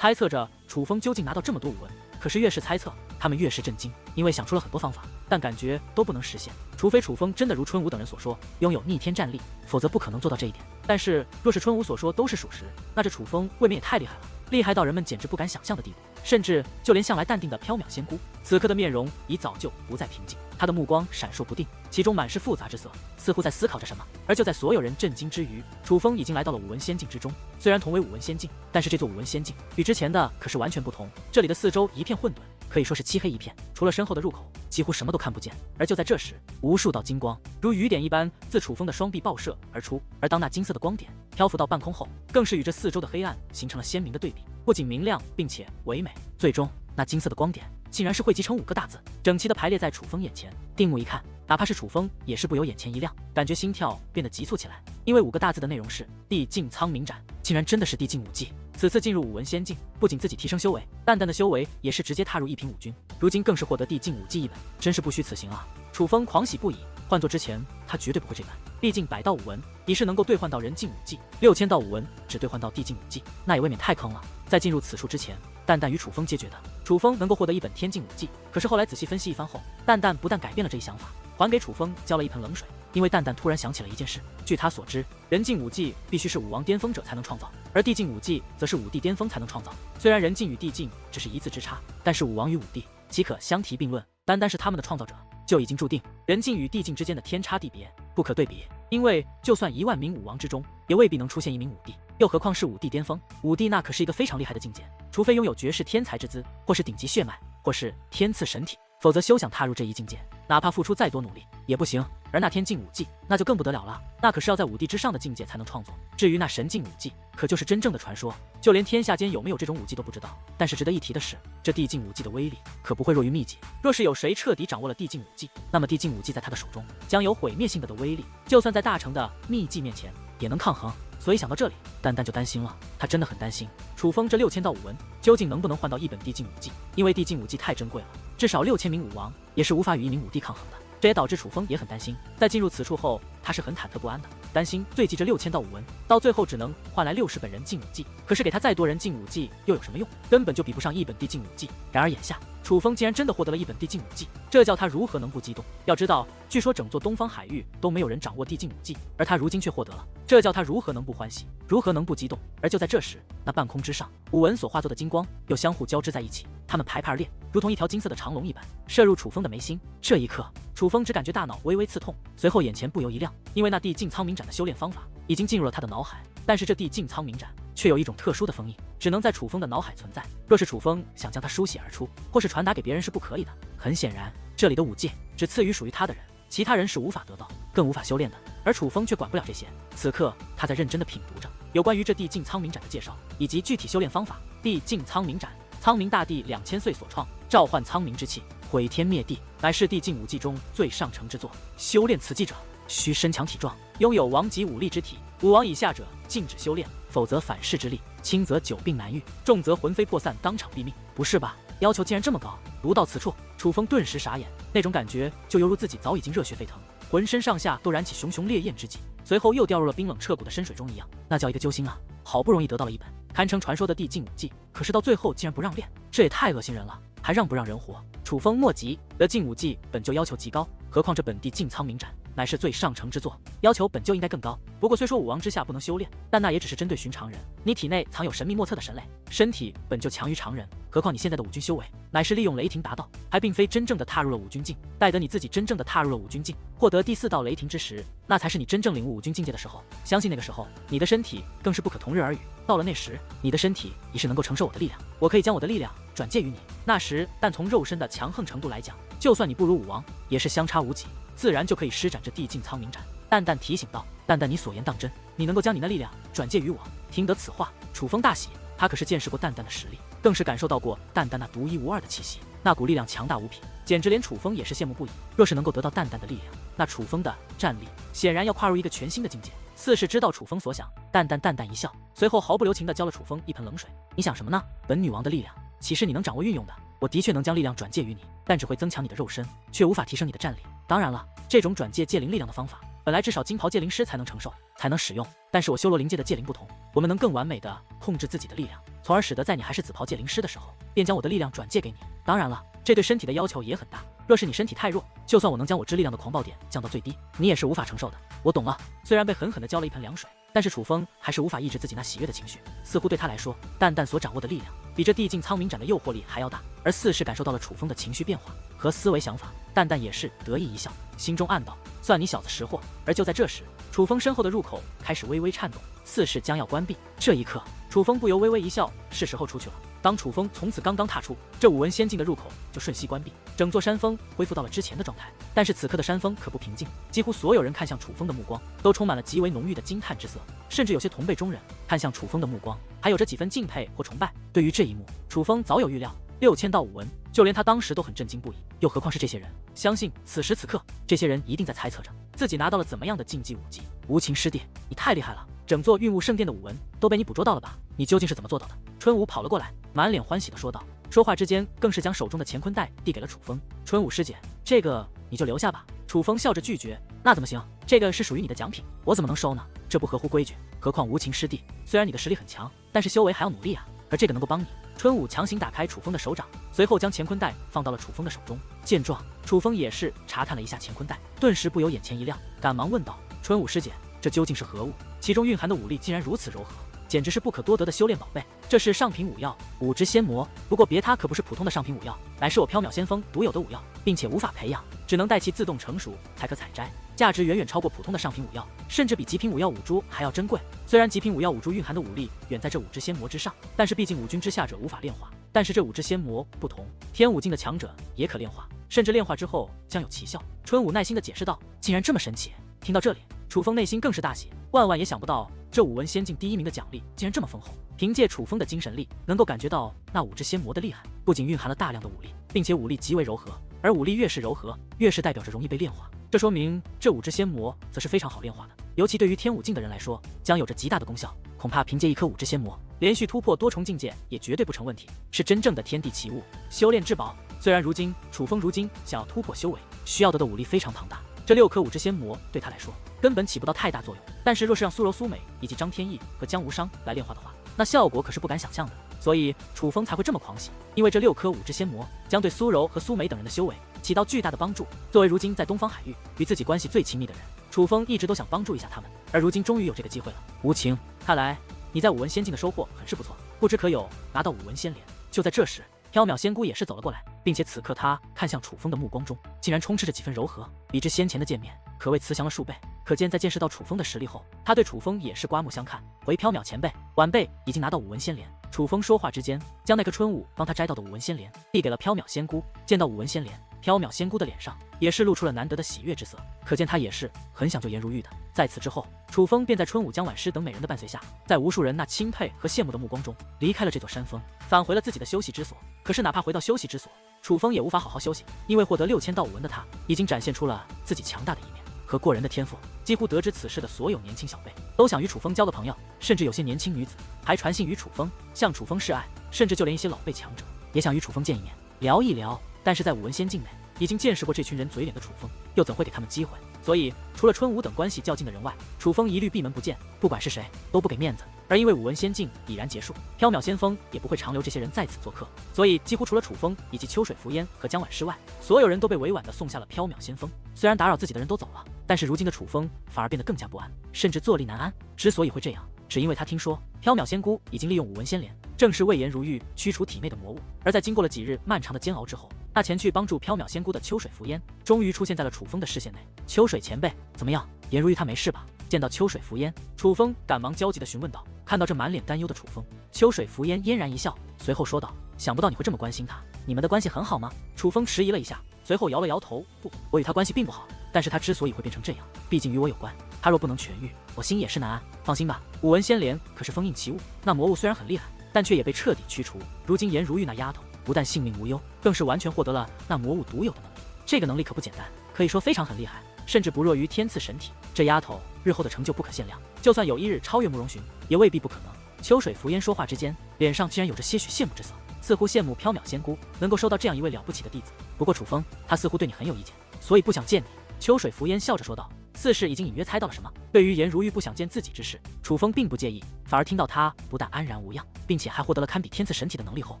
测着楚风究竟拿到这么多武文。可是越是猜测，他们越是震惊，因为想出了很多方法，但感觉都不能实现。除非楚风真的如春武等人所说，拥有逆天战力，否则不可能做到这一点。但是若是春武所说都是属实，那这楚风未免也太厉害了，厉害到人们简直不敢想象的地步。甚至就连向来淡定的缥缈仙姑，此刻的面容已早就不再平静，她的目光闪烁不定，其中满是复杂之色，似乎在思考着什么。而就在所有人震惊之余，楚风已经来到了武文仙境之中。虽然同为武文仙境，但是这座武文仙境与之前的可是完全不同。这里的四周一片混沌，可以说是漆黑一片，除了身后的入口，几乎什么都看不见。而就在这时，无数道金光如雨点一般自楚风的双臂爆射而出，而当那金色的光点漂浮到半空后，更是与这四周的黑暗形成了鲜明的对比，不仅明亮，并且唯美。最终，那金色的光点竟然是汇集成5个大字，整齐的排列在楚风眼前。定目一看，哪怕是楚风也是不由眼前一亮，感觉心跳变得急促起来。因为5个大字的内容是地境苍冥斩，竟然真的是地境武技。此次进入武文仙境，不仅自己提升修为，淡淡的修为也是直接踏入一品武君，如今更是获得地境武技一本，真是不虚此行啊！楚风狂喜不已，换做之前他绝对不会这般。毕竟100道武文已是能够兑换到人境武技，6000道武文只兑换到地境武技，那也未免太坑了。在进入此处之前，淡淡与楚风皆觉得楚风能够获得一本天境武技，可是后来仔细分析一番后，淡淡不但改变了这一想法，还给楚风浇了一盆冷水。因为淡淡突然想起了一件事，据他所知，人境武技必须是武王巅峰者才能创造，而地境武技则是武帝巅峰才能创造。虽然人境与地境只是一字之差，但是武王与武帝岂可相提并论？单单是他们的创造者，就已经注定人境与地境之间的天差地别，不可对比。因为就算1万名武王之中，也未必能出现一名武帝，又何况是武帝巅峰？武帝那可是一个非常厉害的境界，除非拥有绝世天才之资，或是顶级血脉，或是天赐神体，否则休想踏入这一境界，哪怕付出再多努力也不行。而那天境武技那就更不得了了，那可是要在武帝之上的境界才能创作。至于那神境武技，可就是真正的传说，就连天下间有没有这种武技都不知道。但是值得一提的是，这地境武技的威力可不会弱于秘籍。若是有谁彻底掌握了地境武技，那么地境武技在他的手中将有毁灭性的威力，就算在大成的秘技面前也能抗衡。所以想到这里，淡淡就担心了，他真的很担心楚风这6000道武文究竟能不能换到一本地境武技，因为地境武技太珍贵了，至少6000名武王也是无法与一名武帝抗衡的。这也导致楚风也很担心，在进入此处后，他是很忐忑不安的，担心最忌这6000道武文到最后只能换来60本人境武技，可是给他再多人境武技又有什么用？根本就比不上一本地境武技。然而眼下，楚风竟然真的获得了一本地境武技，这叫他如何能不激动？要知道，据说整座东方海域都没有人掌握地境武技，而他如今却获得了，这叫他如何能不欢喜？如何能不激动？而就在这时，那半空之上，武文所化作的金光又相互交织在一起，它们排排而列，如同一条金色的长龙一般，射入楚风的眉心。这一刻，楚风只感觉大脑微微刺痛，随后眼前不由一亮，因为那地境苍冥斩的修炼方法已经进入了他的脑海。但是这地境苍冥斩却有一种特殊的封印，只能在楚风的脑海存在。若是楚风想将它书写而出，或是传达给别人是不可以的。很显然，这里的武技只赐予属于他的人，其他人是无法得到，更无法修炼的。而楚风却管不了这些，此刻他在认真地品读着有关于这地境苍冥斩的介绍，以及具体修炼方法。地境苍冥斩，苍冥大帝2000岁所创，召唤苍冥之气，毁天灭地，乃是地境武技中最上乘之作。修炼此技者，需身强体壮，拥有王级武力之体。武王以下者禁止修炼，否则反噬之力，轻则久病难愈，重则魂飞魄散，当场毙命。不是吧？要求竟然这么高！读到此处，楚风顿时傻眼，那种感觉就犹如自己早已经热血沸腾，浑身上下都燃起熊熊烈焰之际，随后又掉入了冰冷彻骨的深水中一样。那叫一个揪心啊！好不容易得到了一本堪称传说的地境武技，可是到最后竟然不让练，这也太恶心人了，还让不让人活？楚风莫急，得境武技本就要求极高，何况这本地境苍冥斩乃是最上乘之作，要求本就应该更高。不过虽说武王之下不能修炼，但那也只是针对寻常人。你体内藏有神秘莫测的神类，身体本就强于常人，何况你现在的武君修为乃是利用雷霆达到，还并非真正的踏入了武君境。待得你自己真正的踏入了武君境，获得第4道雷霆之时，那才是你真正领悟武君境界的时候。相信那个时候，你的身体更是不可同日而语。到了那时，你的身体已是能够承受我的力量，我可以将我的力量转借于你。那时，但从肉身的强横程度来讲，就算你不如武王，也是相差无几，自然就可以施展这地境苍冥斩。淡淡提醒道：“淡淡，你所言当真？你能够将你的力量转借于我？”听得此话，楚风大喜，他可是见识过淡淡的实力，更是感受到过淡淡那独一无二的气息，那股力量强大无匹，简直连楚风也是羡慕不已。若是能够得到淡淡的力量，那楚风的战力显然要跨入一个全新的境界。似是知道楚风所想，淡淡一笑，随后毫不留情地浇了楚风一盆冷水。你想什么呢？本女王的力量岂是你能掌握运用的？我的确能将力量转借于你，但只会增强你的肉身，却无法提升你的战力。当然了，这种转借界灵力量的方法，本来至少金袍界灵师才能承受，才能使用。但是我修罗灵界的界灵不同，我们能更完美地控制自己的力量，从而使得在你还是紫袍界灵师的时候，便将我的力量转借给你。当然了，这对身体的要求也很大。若是你身体太弱，就算我能将我之力量的狂暴点降到最低，你也是无法承受的。我懂了。虽然被狠狠地浇了一盆凉水，但是楚风还是无法抑制自己那喜悦的情绪。似乎对他来说，淡淡所掌握的力量比这地境苍冥斩的诱惑力还要大。而似是感受到了楚风的情绪变化和思维想法，淡淡也是得意一笑，心中暗道：算你小子识货。而就在这时，楚风身后的入口开始微微颤动，似是将要关闭。这一刻，楚风不由微微一笑，是时候出去了。当楚风从此刚刚踏出，这武文仙境的入口就瞬息关闭，整座山峰恢复到了之前的状态。但是此刻的山峰可不平静，几乎所有人看向楚风的目光都充满了极为浓郁的惊叹之色，甚至有些同辈中人看向楚风的目光还有着几分敬佩或崇拜。对于这一幕，楚风早有预料，6000道武文，就连他当时都很震惊不已，又何况是这些人？相信此时此刻，这些人一定在猜测着自己拿到了怎么样的禁忌武技。无情师弟，你太厉害了，整座运物圣殿的武文都被你捕捉到了吧？你究竟是怎么做到的？春武跑了过来，满脸欢喜地说道，说话之间更是将手中的乾坤袋递给了楚风。春武师姐，这个你就留下吧。楚风笑着拒绝，那怎么行？这个是属于你的奖品，我怎么能收呢？这不合乎规矩。何况无情师弟，虽然你的实力很强，但是修为还要努力啊，而这个能够帮你。春武强行打开楚风的手掌，随后将乾坤袋放到了楚风的手中。见状，楚风也是查看了一下乾坤袋，顿时不由眼前一亮，赶忙问道：春武师姐，这究竟是何物？其中蕴含的武力竟然如此柔和，简直是不可多得的修炼宝贝。这是上品武药五之仙魔，不过别它可不是普通的上品武药，乃是我缥缈仙锋独有的武药，并且无法培养，只能待其自动成熟才可采摘，价值远远超过普通的上品武药，甚至比极品武药五珠还要珍贵。虽然极品武药五珠蕴含的武力远在这五之仙魔之上，但是毕竟五军之下者无法炼化，但是这五之仙魔不同，天武境的强者也可炼化，甚至炼化之后将有奇效。春武耐心地解释道，竟然这么神奇。听到这里，楚风内心更是大喜，万万也想不到这武文仙境第1名的奖励竟然这么丰厚。凭借楚风的精神力，能够感觉到那五之仙魔的厉害，不仅蕴含了大量的武力，并且武力极为柔和，而武力越是柔和，越是代表着容易被炼化。这说明这五之仙魔则是非常好炼化的，尤其对于天武境的人来说，将有着极大的功效。恐怕凭借一颗五之仙魔，连续突破多重境界也绝对不成问题，是真正的天地奇物，修炼至宝。虽然楚风如今想要突破修为，需要得的武力非常庞大，这6颗五之仙魔对他来说根本起不到太大作用。但是若是让苏柔、苏美以及张天翼和江无伤来炼化的话，那效果可是不敢想象的。所以楚风才会这么狂喜，因为这6颗五之仙魔将对苏柔和苏美等人的修为起到巨大的帮助。作为如今在东方海域与自己关系最亲密的人，楚风一直都想帮助一下他们，而如今终于有这个机会了。无情，看来你在武文仙境的收获很是不错，不知可有拿到武文仙莲？就在这时，缥缈仙姑也是走了过来，并且此刻她看向楚风的目光中，竟然充斥着几分柔和，比之先前的见面可谓慈祥了数倍。可见在见识到楚风的实力后，他对楚风也是刮目相看。回缥缈前辈，晚辈已经拿到武文仙莲。楚风说话之间，将那颗春武帮他摘到的武文仙莲递给了缥缈仙姑。见到武文仙莲，缥缈仙姑的脸上也是露出了难得的喜悦之色，可见她也是很想救颜如玉的。在此之后，楚风便在春武、江婉师等美人的伴随下，在无数人那钦佩和羡慕的目光中，离开了这座山峰，返回了自己的休息之所。可是哪怕回到休息之所，楚风也无法好好休息，因为获得6000道武文的他，已经展现出了自己强大的一面和过人的天赋。几乎得知此事的所有年轻小辈都想与楚风交个朋友，甚至有些年轻女子还传信于楚风，向楚风示爱，甚至就连一些老辈强者也想与楚风见一面，聊一聊。但是在武文仙境内，已经见识过这群人嘴脸的楚风，又怎会给他们机会？所以除了春武等关系较近的人外，楚风一律闭门不见，不管是谁都不给面子。而因为武文仙境已然结束，缥缈仙锋也不会长留这些人在此做客，所以几乎除了楚风以及秋水浮烟和江婉师外，所有人都被委婉地送下了缥缈仙锋。虽然打扰自己的人都走了，但是如今的楚风反而变得更加不安，甚至坐立难安。之所以会这样，只因为他听说缥缈仙姑已经利用武文仙莲，正是为颜如玉驱除体内的魔物。而在经过了几日漫长的煎熬之后，那前去帮助缥缈仙姑的秋水浮烟终于出现在了楚风的视线内。秋水前辈，怎么样？颜如玉她没事吧？见到秋水浮烟，楚风赶忙焦急地询问道。看到这满脸担忧的楚风，秋水浮烟嫣然一笑，随后说道：想不到你会这么关心他，你们的关系很好吗？楚风迟疑了一下，随后摇了摇头，不，我与他关系并不好，但是他之所以会变成这样，毕竟与我有关，他若不能痊愈，我心也是难安。放心吧，武文仙莲可是封印奇物，那魔物虽然很厉害，但却也被彻底驱除。如今颜如玉那丫头不但性命无忧，更是完全获得了那魔物独有的能力，这个能力可不简单，可以说非常很厉害。甚至不弱于天赐神体。这丫头日后的成就不可限量，就算有一日超越慕容寻，也未必不可能。秋水浮烟说话之间，脸上竟然有着些许羡慕之色，似乎羡慕缥缈仙姑能够收到这样一位了不起的弟子。不过楚风，他似乎对你很有意见，所以不想见你。秋水浮烟笑着说道，似是已经隐约猜到了什么。对于颜如玉不想见自己之事，楚风并不介意，反而听到他不但安然无恙，并且还获得了堪比天赐神体的能力后，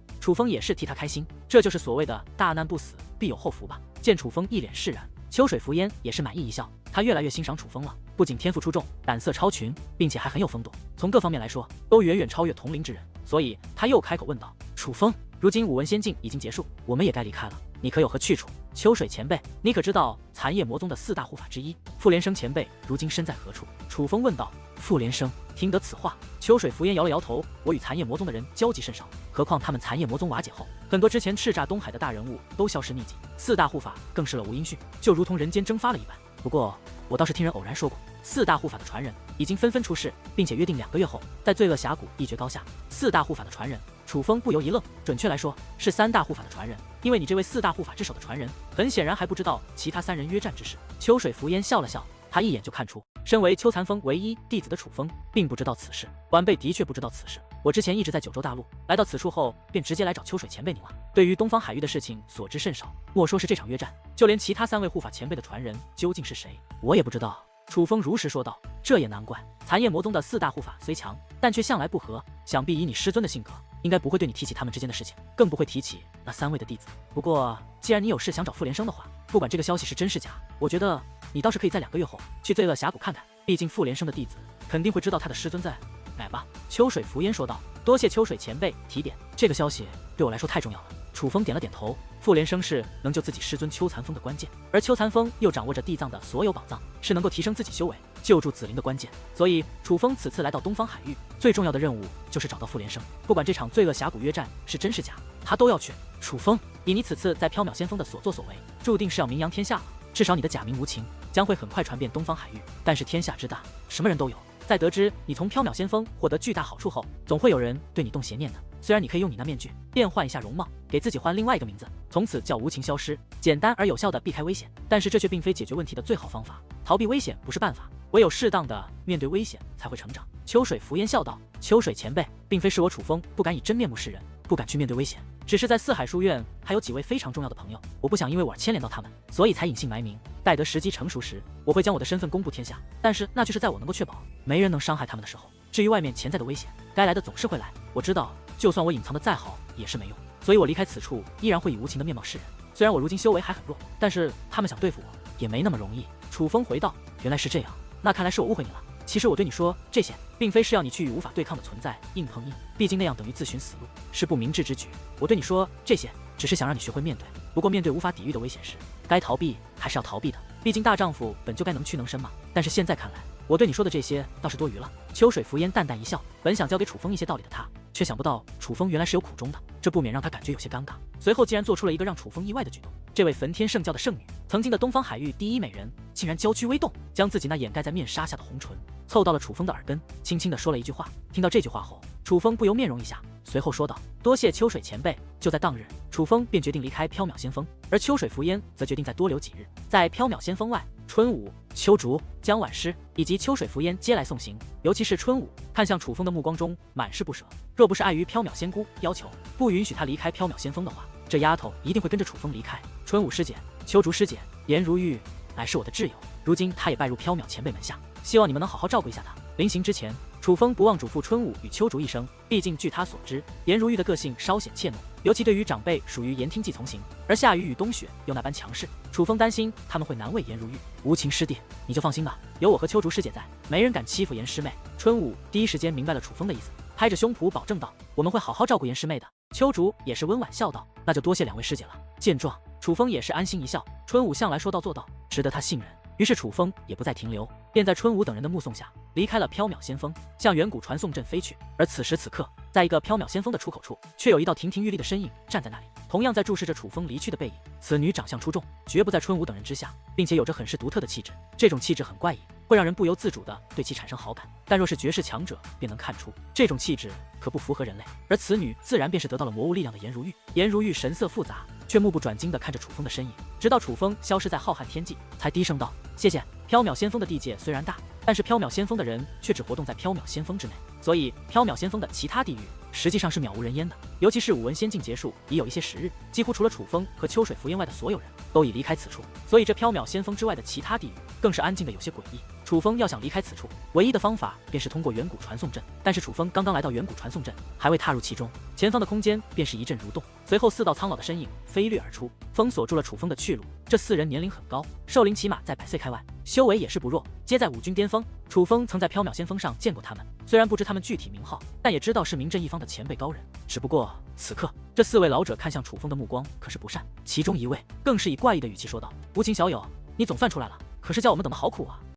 楚风也是替他开心。这就是所谓的大难不死，必有后福吧。见楚风一脸释然，秋水浮烟也是满意一笑。他越来越欣赏楚风了，不仅天赋出众，胆色超群，并且还很有风度，从各方面来说都远远超越同龄之人。所以他又开口问道：“楚风，如今武文仙境已经结束，我们也该离开了，你可有何去处？”秋水前辈，你可知道残夜魔宗的4大护法之一傅连生前辈如今身在何处？楚风问道。傅连生，听得此话，秋水浮烟摇了摇头。我与残夜魔宗的人交集甚少，何况他们残夜魔宗瓦解后，很多之前叱咤东海的大人物都消失匿迹，4大护法更是了无音讯，就如同人间蒸发了一般。不过我倒是听人偶然说过，4大护法的传人已经纷纷出世，并且约定2个月后在罪恶峡谷一决高下。4大护法的传人，楚风不由一愣，准确来说是3大护法的传人，因为你这位4大护法之首的传人，很显然还不知道其他3人约战之事。秋水浮烟笑了笑，他一眼就看出，身为秋残风唯一弟子的楚风并不知道此事。晚辈的确不知道此事，我之前一直在九州大陆，来到此处后便直接来找秋水前辈您了。对于东方海域的事情所知甚少，莫说是这场约战，就连其他3位护法前辈的传人究竟是谁，我也不知道。楚风如实说道。这也难怪，残夜魔宗的4大护法虽强，但却向来不和，想必以你师尊的性格，应该不会对你提起他们之间的事情，更不会提起那3位的弟子。不过既然你有事想找傅连生的话，不管这个消息是真是假，我觉得你倒是可以在2个月后去罪恶峡谷看看，毕竟傅连生的弟子肯定会知道他的师尊在哪吧。秋水浮烟说道。多谢秋水前辈提点，这个消息对我来说太重要了。楚风点了点头。傅连生是能救自己师尊秋残风的关键，而秋残风又掌握着地藏的所有宝藏，是能够提升自己修为、救助紫菱的关键。所以楚风此次来到东方海域，最重要的任务就是找到傅连生。不管这场罪恶峡谷约战是真是假，他都要去。楚风，以你此次在缥缈先锋的所作所为，注定是要名扬天下了。至少你的假名无情将会很快传遍东方海域。但是天下之大，什么人都有。在得知你从缥缈先锋获得巨大好处后，总会有人对你动邪念的。虽然你可以用你那面具变换一下容貌，给自己换另外一个名字，从此叫无情消失，简单而有效的避开危险，但是这却并非解决问题的最好方法。逃避危险不是办法，唯有适当的面对危险才会成长。秋水浮烟笑道。秋水前辈，并非是我楚风不敢以真面目示人，不敢去面对危险，只是在四海书院还有几位非常重要的朋友，我不想因为我牵连到他们，所以才隐姓埋名。待得时机成熟时，我会将我的身份公布天下，但是那就是在我能够确保没人能伤害他们的时候。至于外面潜在的危险，该来的总是会来，我知道就算我隐藏的再好也是没用，所以我离开此处依然会以无情的面貌示人。虽然我如今修为还很弱，但是他们想对付我也没那么容易。楚风回道。原来是这样，那看来是我误会你了。其实我对你说这些，并非是要你去与无法对抗的存在硬碰硬，毕竟那样等于自寻死路，是不明智之举。我对你说这些，只是想让你学会面对。不过面对无法抵御的危险时，该逃避还是要逃避的，毕竟大丈夫本就该能屈能伸嘛。但是现在看来，我对你说的这些倒是多余了。秋水浮烟淡淡一笑，本想教给楚风一些道理的他，却想不到楚风原来是有苦衷的，这不免让他感觉有些尴尬。随后竟然做出了一个让楚风意外的举动，这位焚天圣教的圣女，曾经的东方海域第一美人，竟然娇躯微动，将自己那掩盖在面纱下的红唇凑到了楚风的耳根，轻轻地说了一句话。听到这句话后，楚风不由面容一下，随后说道：多谢秋水前辈。就在当日，楚风便决定离开缥缈先锋，而秋水浮烟则决定再多留几日。在缥缈先锋外，春武、秋竹、江晚诗以及秋水浮烟皆来送行，尤其是春武看向楚风的目光中满是不舍。若不是碍于缥缈仙姑要求不允许他离开缥缈先锋的话，这丫头一定会跟着楚风离开。春武师姐、秋竹师姐、颜如玉乃是我的挚友，如今她也拜入缥缈前辈门下，希望你们能好好照顾一下她。临行之前，楚风不忘嘱咐春武与秋竹一声，毕竟据他所知，颜如玉的个性稍显怯懦，尤其对于长辈属于言听计从行，而夏雨与冬雪又那般强势，楚风担心他们会难为颜如玉。无情师弟，你就放心吧，有我和秋竹师姐在，没人敢欺负颜师妹。春武第一时间明白了楚风的意思，拍着胸脯保证道：我们会好好照顾颜师妹的。秋竹也是温婉笑道：那就多谢两位师姐了。见状，楚风也是安心一笑，春武向来说到做到，值得他信任。于是楚风也不再停留，便在春武等人的目送下离开了缥缈先锋，向远古传送阵飞去。而此时此刻，在一个缥缈先锋的出口处，却有一道亭亭玉立的身影站在那里，同样在注视着楚风离去的背影。此女长相出众，绝不在春武等人之下，并且有着很是独特的气质。这种气质很怪异，会让人不由自主地对其产生好感。但若是绝世强者，便能看出这种气质可不符合人类。而此女自然便是得到了魔物力量的颜如玉。颜如玉神色复杂，却目不转睛地看着楚风的身影，直到楚风消失在浩瀚天际，才低声道：“谢谢。”缥缈先锋的地界虽然大，但是缥缈先锋的人却只活动在缥缈先锋之内，所以缥缈先锋的其他地域实际上是渺无人烟的。尤其是武文仙境结束已有一些时日，几乎除了楚风和秋水浮烟外的所有人都已离开此处，所以这缥缈先锋之外的其他地域更是安静的有些诡异。楚风要想离开此处，唯一的方法便是通过远古传送阵，但是楚风刚刚来到远古传送阵，还未踏入其中，前方的空间便是一阵蠕动，随后4道苍老的身影飞掠而出，封锁住了楚风的去路。这4人年龄很高，寿龄起码在100岁开外，修为也是不弱，皆在5军巅峰。楚风曾在缥缈先锋上见过他们，虽然不知他们具体名号，但也知道是名震一方的前辈高人。只不过此刻，这4位老者看向楚风的目光可是不善，其中一位更是以怪异的语气说道：“无情小友，你总算出来了，可是叫我们等的好苦啊。”